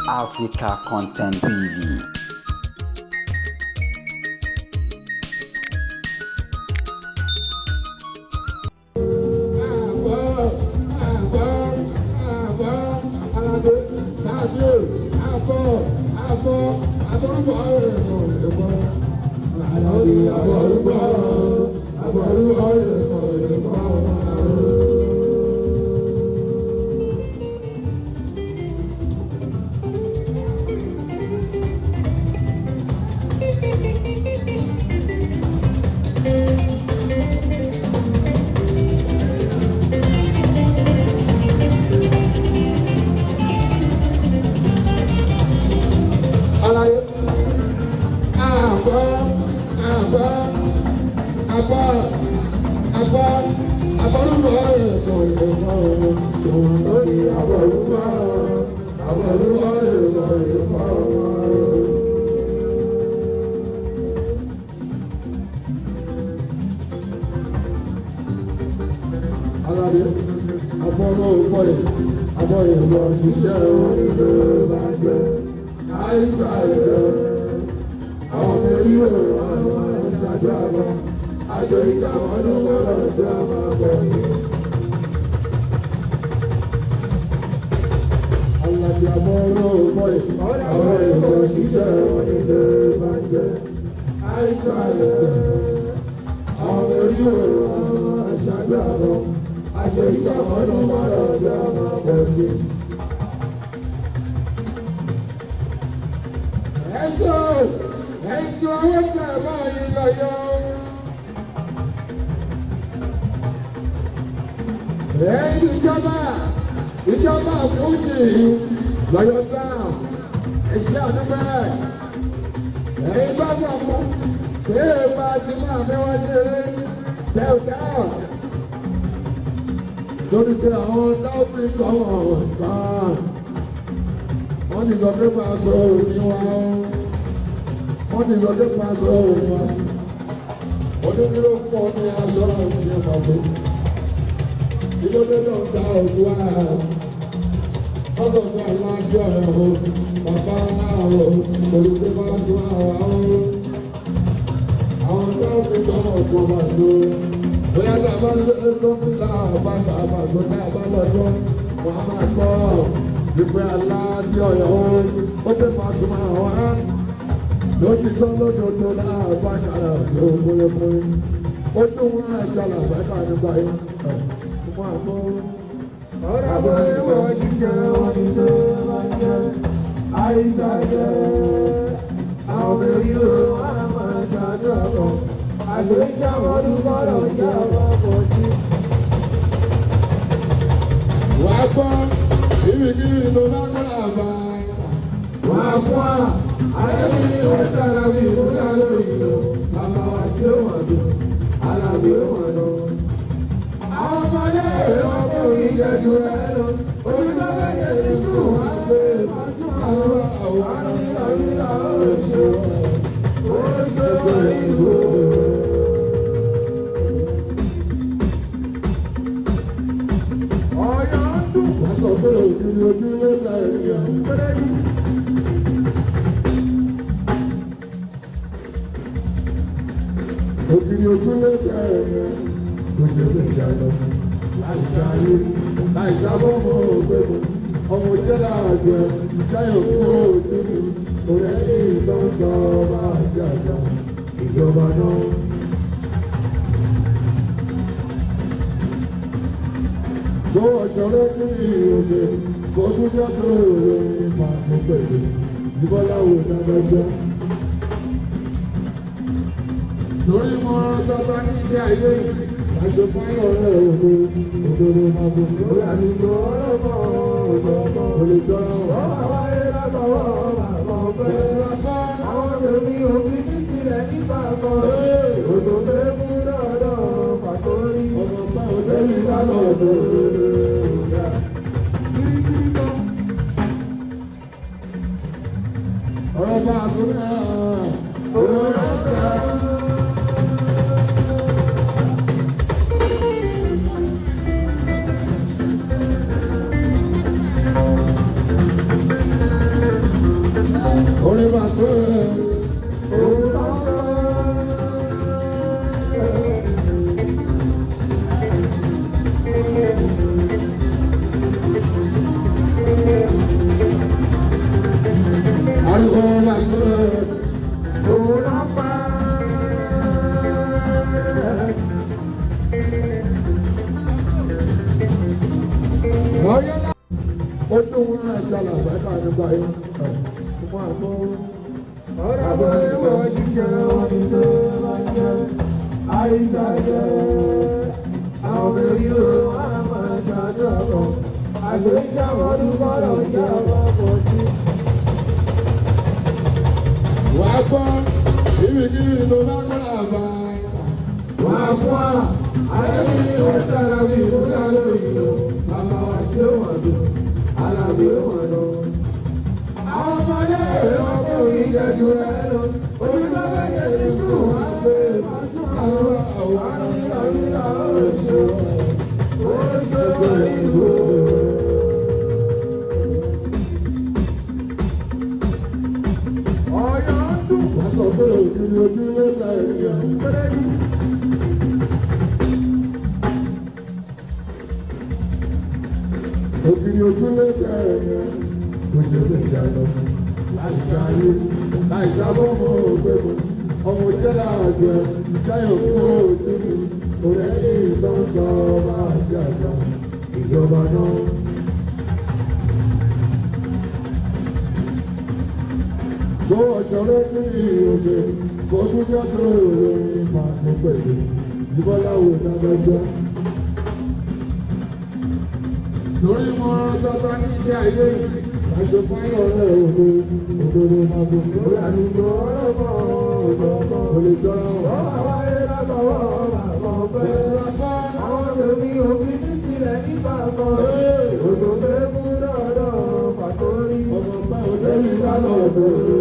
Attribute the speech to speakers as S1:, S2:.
S1: Africa Content TV.
S2: Ìjọba àfúnjì lọ́yọ̀ dáhùn ẹ̀ṣẹ́ àdúgbò ẹ̀yìn bá gbà mọ́ pé èèpà sí máa mẹ́wàá ṣeré tẹ̀ dáhùn lórí pé àwọn dáhùn kọ́ ọ̀sán wọ́n ti sọ pé máa sọ òní wa wọ́n ti sọ pé máa sọ òní wa onídìrí pọ̀ ní aṣọ àti ẹ̀fọ́ tó ìdókè náà dá òkú wa ọ̀sọ̀ fún alájọ ẹ̀hó bàbá àwọ̀ olùkọ́ bá tún àwọn tó ti tọ́ ọ̀fọ̀ bá tó bóyá tá a bá ṣe é sọ́kùnlá àbáta àbàtò tá a bá lọ́jọ́ wọn a máa gbọ́ ìpè alájọ ẹ̀hó ó fẹ́ máa tún àwọn á ló ti sọ lójoojó láàbá ṣàrà tó kúlẹ̀kúlẹ̀ ó tún wọn àjọ làbẹ́ta nígbà yẹn fún àbọ̀. Ọ̀rọ̀ àbọ̀ ìwọ̀n ṣiṣẹ́ onílé máa ń jẹ́ àìsàn jẹ́. Àwọn obìnrin yóò wá máa ṣàdúrà kan. Àṣírí ṣàwọn ọdún bọ́lọ̀ jẹ́ ọmọ ọkọ̀ sí. Wàá gbọ́ ibikíbi tó bá gbọ́ àbá. Wàá gbọ́ ayébíyí wọ́n sára bí ìmúlá lórí ìlú. Bàbá wa sí òwò sí, alábí òwò lọ. Àwọn ọmọdé èrò ọkọ̀ ìjẹ́jú rẹ̀ lọ. Olùsọ méje ní sùn wá pé màsùn àwọn àwòrán nílà oṣù ìbò. Ọ̀yọ́ ń dùn. Wọ́n sọ pé òkìrì ojú mẹ́ta ènìyàn ń fẹ́rẹ́ yìí. Òkìrì ojú mẹ́ta ènìyàn. Kò ṣe é lè lọ láìsáyé láìsábọ́mọ́ ògbẹ́gun ọmọ jẹ́lá àgbẹ̀ ṣáyọ̀ fún òjòjò òrẹ́ ní ìtọ́sọ ọba àti àjà ìjọba náà. Tó ọ̀ṣọ́rọ́ ní ìròṣè kó tún jẹ́ tó ìròyìn máa fún pẹ̀lú ìbọ́láwò dáadáa. Torí mọ́ sábà ní ilé ayé yìí. Àṣepáyọ̀ ọ̀rẹ́ òdo òdòdó máa bò lórí àdúgbò ọlọ́mọ ọ̀dọ́mọ olùjọ́ra wọn. Wọ́n máa wáyé látọwọ́ àwọn ọ̀gbẹ́. Ìṣàkọ́ àwọn tèmi òbí ní sílẹ̀ nígbà kan. Òdò pé mú dọ́dọ̀ pàtó rí. Ọmọ bá òde yìí bá lọ òdò òdò. Kíríkírí kan. Ọ̀rọ̀ bá a tó náà. Òdò náà sá. ó tún wọn àjàlá àgbàkà nígbà yìí fún àgbo.
S3: ọ̀rọ̀ bọ́ ẹ̀wọ̀ ṣiṣẹ́ wọn ní tó máa ń jẹ́ àìsàn jẹ́ àwọn èyí ò wá máa ṣàdúrà àṣeyíṣẹ́ àwọn olùkọ́ lọ jẹ́ ọmọ pọ̀ sí.
S2: wà á gbọ́ ibikíbi tó bá gbọ́ àbá. wà á gbọ́ àyẹ̀wò ìwé sára bí ìfúnná lóyún lọ bàbá wa sí òwò àdó alábí òwò àdó. àwọn ọmọdé wọn kò ní jẹjú rẹ lọ olùkọ́ bá yẹ ní sùn wá pé àwọn àwọn nílò oṣù oṣù ìlú. wọ́n sọ pé òkìrì ojú ló ta ènìyàn. òkìrì ojú ló ta ènìyàn. kò ṣe lè jà lọ. láì ṣáyé láì sábọ̀ mọ́ ògbémo. ọmọ jẹ́lá àjọ ìṣáyọ̀ fún òjò mi. òrẹ́ ní ìtàn sọ máa ṣe àgbà ìjọba náà. Bó ọ̀ṣọ́rọ́ ní ìròṣè, kò tún jẹ́ tó ìròyìn máa ṣe pẹ̀lú ìbọ́láwò dáadáa. Torí mo sọ́tọ́ ní ilé ayé yìí, àṣọ fáyọ̀ rẹ̀ òdo, òdòdó máa bò.
S3: orí àdúgbò ọlọ́mọ òjọ̀gbọ́n
S2: Kò lè jọra wọn.
S3: wọ́n máa wáyé látọwọ́ bàbá ọ̀pẹ́. àwọn tèmi òbí ní sílẹ̀ nígbà kan òjò fẹ́ mú dọ́dọ̀ pàtó rí.
S2: Ọmọ bá òde mi bá lọ bẹ̀rẹ̀.